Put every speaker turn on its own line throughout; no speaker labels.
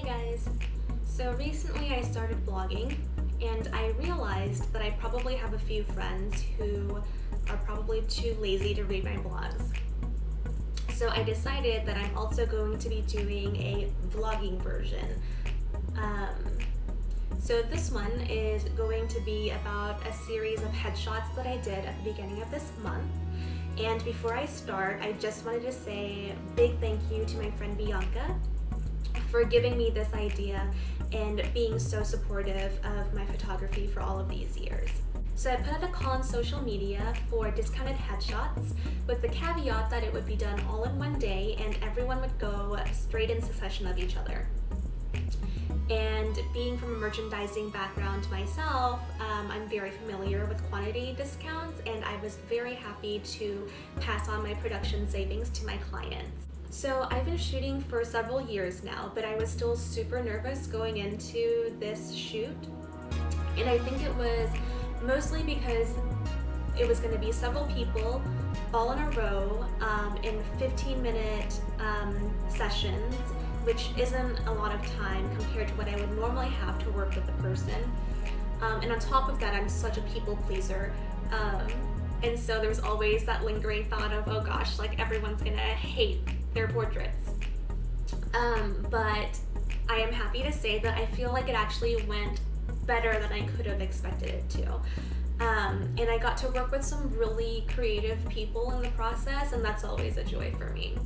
guys! So recently I started blogging and I realized that I probably have a few friends who are probably too lazy to read my blogs. So I decided that I'm also going to be doing a vlogging version. So this one is going to be about a series of headshots that I did at the beginning of this month. And before I start, I just wanted to say a big thank you to my friend Bianca for giving me this idea and being so supportive of my photography for all of these years. So I put out a call on social media for discounted headshots with the caveat that it would be done all in one day and everyone would go straight in succession of each other. And being from a merchandising background myself, I'm very familiar with quantity discounts, and I was very happy to pass on my production savings to my clients. So I've been shooting for several years now, but I was still super nervous going into this shoot. And I think it was mostly because it was going to be several people all in a row in 15-minute sessions, which isn't a lot of time compared to what I would normally have to work with a person. And on top of that, I'm such a people pleaser. And so there's always that lingering thought of, oh gosh, like everyone's gonna hate their portraits. But I am happy to say that I feel like it actually went better than I could have expected it to. And I got to work with some really creative people in the process, and that's always a joy for me.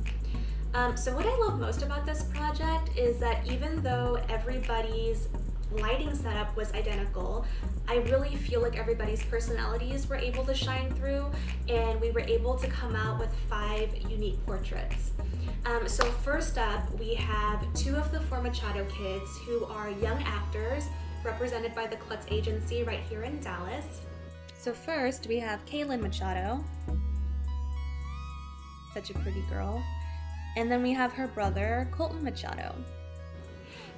So what I love most about this project is that even though everybody's lighting setup was identical, I really feel like everybody's personalities were able to shine through, and we were able to come out with 5 unique portraits. So first up, we have 2 of the 4 Machado kids who are young actors represented by the Klutz Agency right here in Dallas. So first we have Kaylin Machado, such a pretty girl. And then we have her brother, Colton Machado.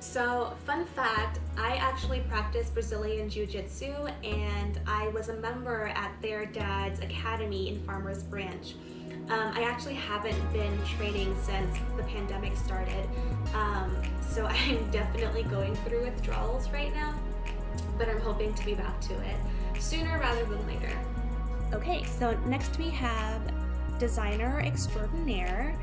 So, fun fact, I actually practice Brazilian Jiu-Jitsu, and I was a member at their dad's academy in Farmers Branch. I actually haven't been training since the pandemic started, so I'm definitely going through withdrawals right now, but I'm hoping to be back to it sooner rather than later. Okay, so next we have designer extraordinaire.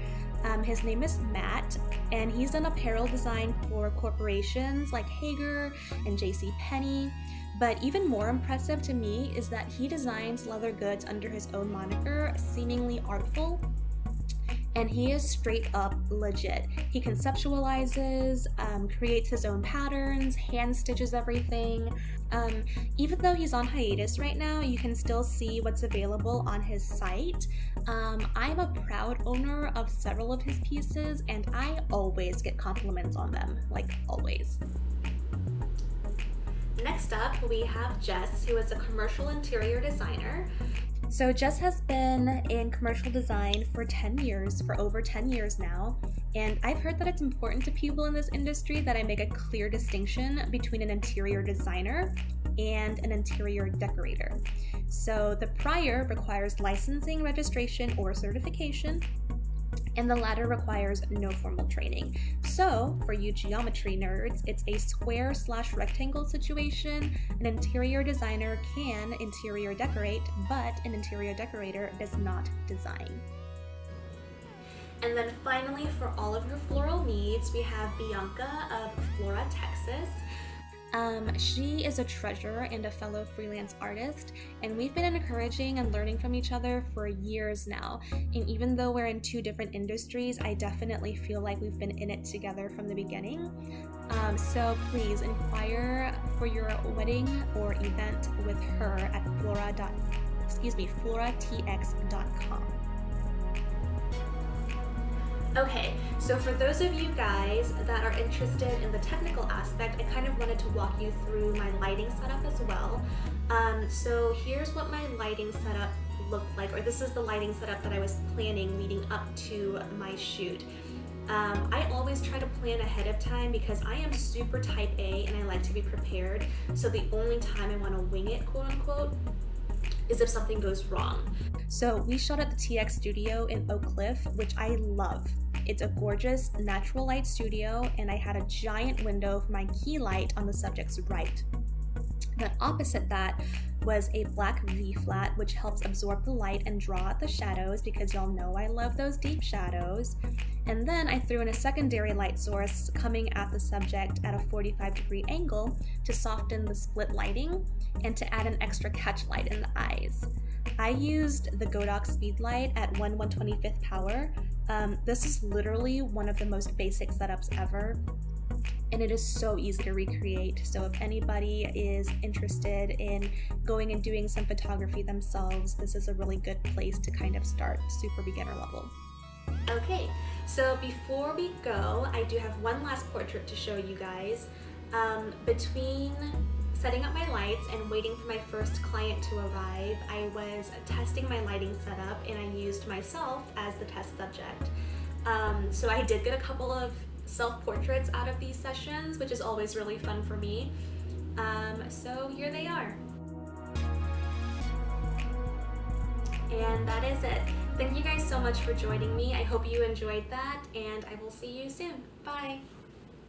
His name is Matt, and he's done apparel design for corporations like Hager and JCPenney. But even more impressive to me is that he designs leather goods under his own moniker, seemingly artful. And he is straight up legit. He conceptualizes, creates his own patterns, hand stitches everything. Even though he's on hiatus right now, you can still see what's available on his site. I'm a proud owner of several of his pieces, and I always get compliments on them, like always. Next up, we have Jess, who is a commercial interior designer. So Jess has been in commercial design for over 10 years now, and I've heard that it's important to people in this industry that I make a clear distinction between an interior designer and an interior decorator. So the prior requires licensing, registration, or certification, and the latter requires no formal training. So, for you geometry nerds, it's a square/rectangle situation. An interior designer can interior decorate, but an interior decorator does not design. And then finally, for all of your floral needs, we have Bianca of Flora, Texas. She is a treasure and a fellow freelance artist, and we've been encouraging and learning from each other for years now. And even though we're in 2 different industries, I definitely feel like we've been in it together from the beginning. So please inquire for your wedding or event with her at floratx.com. Okay, so for those of you guys that are interested in the technical aspect, I kind of wanted to walk you through my lighting setup as well. So here's what my lighting setup looked like, or this is the lighting setup that I was planning leading up to my shoot. I always try to plan ahead of time because I am super type A and I like to be prepared. So the only time I want to wing it, quote unquote, is if something goes wrong. So we shot at the TX studio in Oak Cliff, which I love. It's a gorgeous natural light studio, and I had a giant window for my key light on the subject's right. Then opposite that was a black V-flat, which helps absorb the light and draw out the shadows, because y'all know I love those deep shadows. And then I threw in a secondary light source coming at the subject at a 45-degree angle to soften the split lighting and to add an extra catch light in the eyes. I used the Godox Speedlight at 1/125th power. This is literally one of the most basic setups ever, and it is so easy to recreate. So if anybody is interested in going and doing some photography themselves, this is a really good place to kind of start, super beginner level. Okay, so before we go, I do have one last portrait to show you guys. Between setting up my lights and waiting for my first client to arrive, I was testing my lighting setup, and I used myself as the test subject. So I did get a couple of self-portraits out of these sessions, which is always really fun for me. So here they are. And that is it. Thank you guys so much for joining me. I hope you enjoyed that, and I will see you soon. Bye.